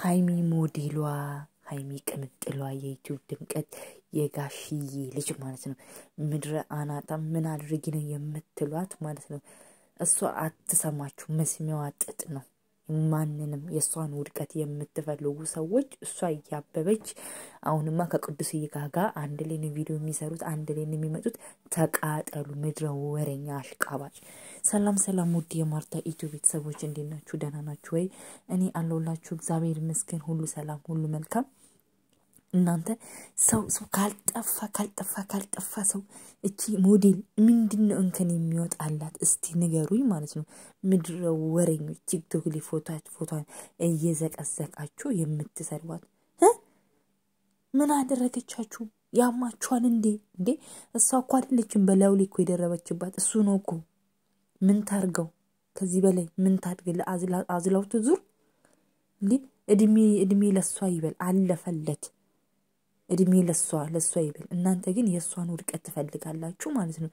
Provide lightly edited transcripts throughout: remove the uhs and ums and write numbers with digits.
ሃይሚ ሞዴሏ ሃይሚ ቅምጥሏ የዩቲዩብ ድምቀት የጋሽዬ ልጅ ማለት ነው። ምድረ አናታ ምን አድርጊ ነው የምትሏት ማለት ነው። እሷ አትሰማችሁ፣ መስሚያዋ ጥጥ ነው። ማንንም የሷን ውድቀት የምትፈልጉ ሰዎች እሷ ያበበች አሁንማ ከቅዱስዬ ጋር አንድ ላይ ነው ቪዲዮ የሚሰሩት፣ አንድ ላይ ነው የሚመጡት። ተቃጠሉ ምድረ ወሬኛ አሽቃባጭ። ሰላም ሰላም ውድ የማርታ ኢትዮ ቤተሰቦች እንዴት ናችሁ? ደህና ናችሁ ወይ? እኔ አለሁላችሁ እግዚአብሔር ይመስገን፣ ሁሉ ሰላም፣ ሁሉ መልካም። እናንተ ሰው ካልጠፋ ሰው እቺ ሞዴል ምንድነው እንከን የሚወጣላት እስቲ ንገሩኝ ማለት ነው። ምድረ ወሬኞች ቲክቶክ ላይ ፎቶን እየዘቀዘቃችሁ የምትሰርቧት ምን አደረገቻችሁ? ያማችኋል እንዴ? እሷ እኮ አይደለችም በላው ላይ እኮ የደረበችባት እሱ ነው እኮ። ምን ታርገው? ከዚህ በላይ ምን ታድግል? አዝላው ትዙር እንዴ? እድሜ ለሷ ይበል፣ አለፈለት እድሜ ለሷ ይበል። እናንተ ግን የሷን ውድቀት ትፈልጋላችሁ ማለት ነው።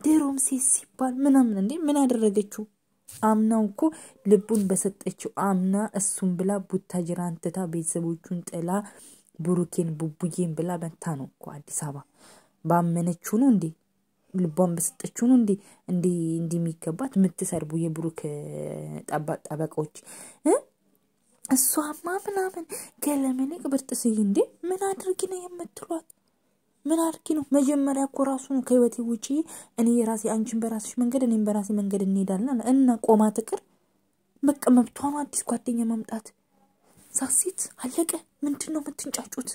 ድሮም ሲባል ምናምን እንዴ ምን አደረገችው? አምናው እኮ ልቡን በሰጠችው አምና እሱን ብላ ቡታጅራን ትታ ቤተሰቦቹን ጥላ ብሩኬን ቡቡዬን ብላ መታ ነው እኮ አዲስ አበባ። ባመነችው ነው እንዴ? ልቧን በሰጠችው ነው እንዴ የሚገባት የምትሰርቡ የብሩክ ጠበቆች እሷማ ምናምን ገለመኔ ቅብርጥስይ እንዴ ምን አድርጊ ነው የምትሏት? ምን አድርጊ ነው? መጀመሪያ እኮ ራሱ ነው ከህይወቴ ውጪ እኔ የራሴ አንቺን በራስሽ መንገድ እኔም በራሴ መንገድ እንሄዳለን እና ቆማ ትቅር። መቀመብቷ ነው አዲስ ጓደኛ ማምጣት። ሳሲት አለቀ። ምንድነው የምትንጫጩት?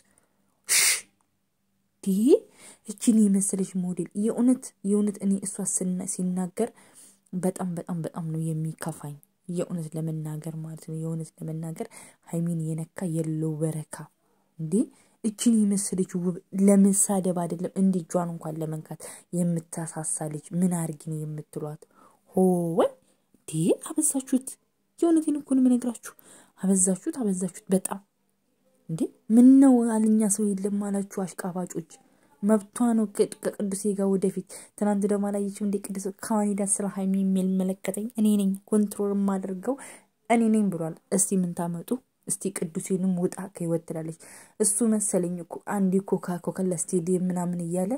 እቺን የመሰለሽ ሞዴል የእውነት እኔ እሷ ሲናገር በጣም ነው የሚከፋኝ። የእውነት ለመናገር ማለት ነው። የእውነት ለመናገር ሃይሚን የነካ የለው በረካ እንዴ። እቺን የመሰለች ውብ ለመሳደብ አይደለም እንዴ ጇን እንኳን ለመንካት የምታሳሳ ልጅ ምን አርጊ ነው የምትሏት? ወይ አበዛችሁት። የእውነቴን እኮ ነው የምነግራችሁ። አበዛችሁት በጣም እንዴ። ምን ነው አልኛ ሰው የለም አላችሁ አሽቃባጮች። መብቷ ነው ከቅዱስ ጋር ወደፊት። ትናንት ደግሞ አላየችም እንዴ ቅዱስ ካዋኒዳ ስለ ሃይሚ የሚመለከተኝ እኔ ነኝ ኮንትሮል ማድርገው እኔ ነኝ ብሏል። እስቲ ምን ታመጡ? እስቲ ቅዱስንም ውጣ ከህይወት ትላለች። እሱ መሰለኝ እኮ አንዲ ኮካ ለስቴዲየም ምናምን እያለ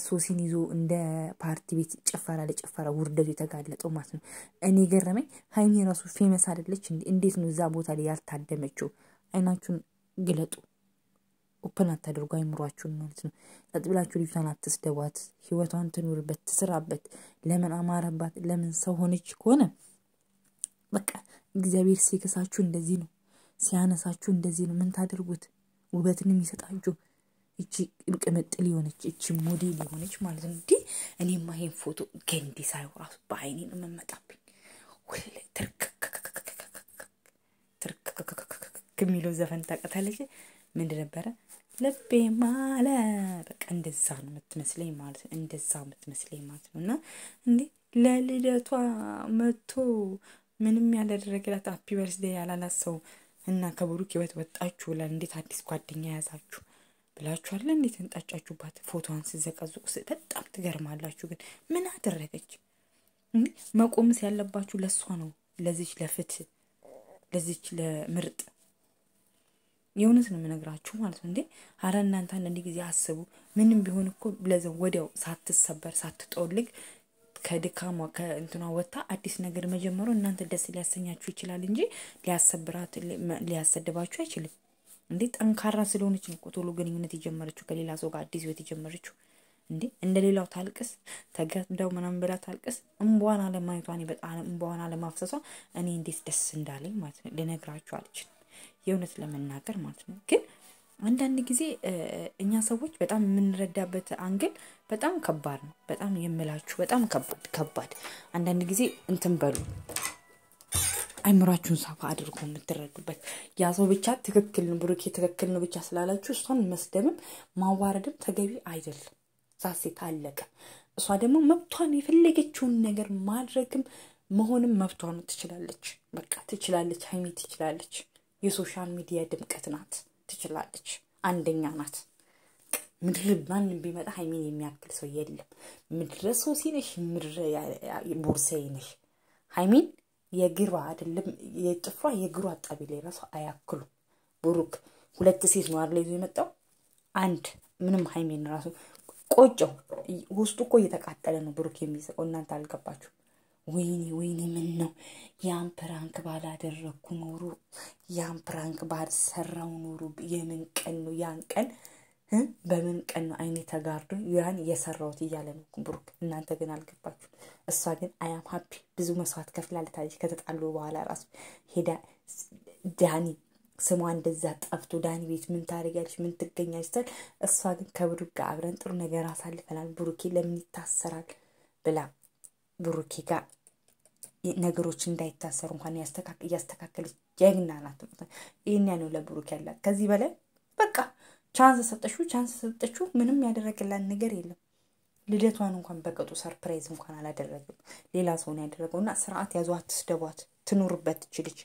ሶሲን ይዞ እንደ ፓርቲ ቤት ጭፈራ ውርደቱ የተጋለጠው ማለት ነው። እኔ ገረመኝ። ሃይሚ ራሱ ፌመስ አይደለች እንዴት ነው እዛ ቦታ ላይ ያልታደመችው? አይናችሁን ግለጡ። ኦፕን አታድርጉ አይምሯችሁን ማለት ነው። ተጥብላችሁ ልጅቷን አትስደቧት። ህይወቷን ትኑርበት፣ ትስራበት። ለምን አማረባት? ለምን ሰው ሆነች ከሆነ በቃ እግዚአብሔር ሲከሳችሁ እንደዚህ ነው፣ ሲያነሳችሁ እንደዚህ ነው። ምን ታደርጉት? ውበትንም ይሰጣችሁ። እቺ ቅምጥል የሆነች እቺ ሞዴል የሆነች ማለት ነው። እኔማ ይሄን ፎቶ ገንዲ ሳይው ራሱ በአይኔ ነው መመጣብኝ። ሁሌ ከሚለው ዘፈን ታቀታለች። ምንድን ነበረ? ልቤ ማለ በቃ እንደዛ ነው የምትመስለኝ ማለት ነው። እንደዛ የምትመስለኝ ማለት ነው። እና እንዴ ለልደቷ መጥቶ ምንም ያላደረገላት ሃፒ በርዝዴይ ያላላት ሰው እና ከብሩክ ህይወት ወጣችሁ ብላ እንዴት አዲስ ጓደኛ ያዛችሁ ብላችኋል? እንዴት እንጣጫችሁባት? ፎቶዋን ሲዘቀዝቁ በጣም ትገርማላችሁ። ግን ምን አደረገች? መቆምስ ያለባችሁ ለሷ ነው። ለዚች ለፍትህ፣ ለዚች ለምርጥ የእውነት ነው የምነግራችሁ ማለት ነው። እንዴ አረ እናንተ አንድ ጊዜ አስቡ። ምንም ቢሆን እኮ ለዘው ወዲያው ሳትሰበር ሳትጠውልግ ከድካሟ ከእንትና ወጣ አዲስ ነገር መጀመሩ እናንተ ደስ ሊያሰኛችሁ ይችላል እንጂ ሊያሰድባችሁ አይችልም። እንዴ ጠንካራ ስለሆነች ነው ቶሎ ግንኙነት የጀመረችው ከሌላ ሰው ጋር አዲስ ህይወት የጀመረችው። እንዴ እንደሌላው ታልቅስ ተገዳው ምናምን ብላ ታልቅስ። እንቧን አለማይቷን በጣም እንቧን አለማፍሰሷ እኔ እንዴት ደስ እንዳለኝ ማለት ነው ልነግራችሁ አልችልም። የእውነት ለመናገር ማለት ነው። ግን አንዳንድ ጊዜ እኛ ሰዎች በጣም የምንረዳበት አንግል በጣም ከባድ ነው። በጣም የምላችሁ በጣም ከባድ አንዳንድ ጊዜ እንትን በሉ አይምራችሁን ሳፋ አድርጎ የምትረዱበት። ያ ሰው ብቻ ትክክል ነው ብሩኬ ትክክል ነው ብቻ ስላላችሁ እሷን መስደብም ማዋረድም ተገቢ አይደለም። ሳሴት አለቀ። እሷ ደግሞ መብቷን የፈለገችውን ነገር ማድረግም መሆንም መብቷ ነው። ትችላለች፣ በቃ ትችላለች። ሃይሚ ትችላለች። የሶሻል ሚዲያ ድምቀት ናት። ትችላለች፣ አንደኛ ናት። ምድር ማንም ቢመጣ ሃይሚን የሚያክል ሰው የለም። ምድር ሶሲ ነሽ፣ ምድር ቦርሳዬ ነሽ። ሃይሚን የግሯ አይደለም የጥፍሯ የግሯ አጣቢ ላይ ራሱ አያክሉ ብሩክ ሁለት ሴት ነው አይደል ይዞ የመጣው አንድ ምንም ሃይሜን ራሱ ቆጨው ውስጡ እኮ እየተቃጠለ ነው ብሩክ የሚሰቀው እናንተ አልገባችሁ ወይኔ ምን ነው ያን ፕራንክ ባላደረኩ ኖሮ ያን ፕራንክ ባልሰራው ኖሮ የምን ቀን ነው ያን ቀን በምን ቀን ነው አይኔ ተጋርዶ ያን የሰራውት ይያለ ነው ብሩክ እናንተ ግን አልገባችሁ እሷ ግን አያም ሃፒ ብዙ መስዋዕት ከፍላለች ከተጣሉ በኋላ ራሱ ሄዳ ዳኒ ስሟ እንደዛ ጠፍቶ ዳኒ ቤት ምን ታረጋለች ምን ትገኛለች ተል እሷ ግን ከብሩክ ጋር አብረን ጥሩ ነገር አሳልፈናል ብሩኬ ለምን ይታሰራል ብላ ብሩኬ ጋር ነገሮች እንዳይታሰሩ እንኳን ያስተካከለች ጀግና ናት ይሄን ያለው ለብሩክ ያላት ከዚህ በላይ በቃ ቻንስ ሰጠችው ምንም ያደረገላት ነገር የለም ልደቷን እንኳን በቀጡ ሰርፕራይዝ እንኳን አላደረገም ሌላ ሰው ነው ያደረገውና ስርዓት ያዟት አትስደቧት ትኑርበት ትችልች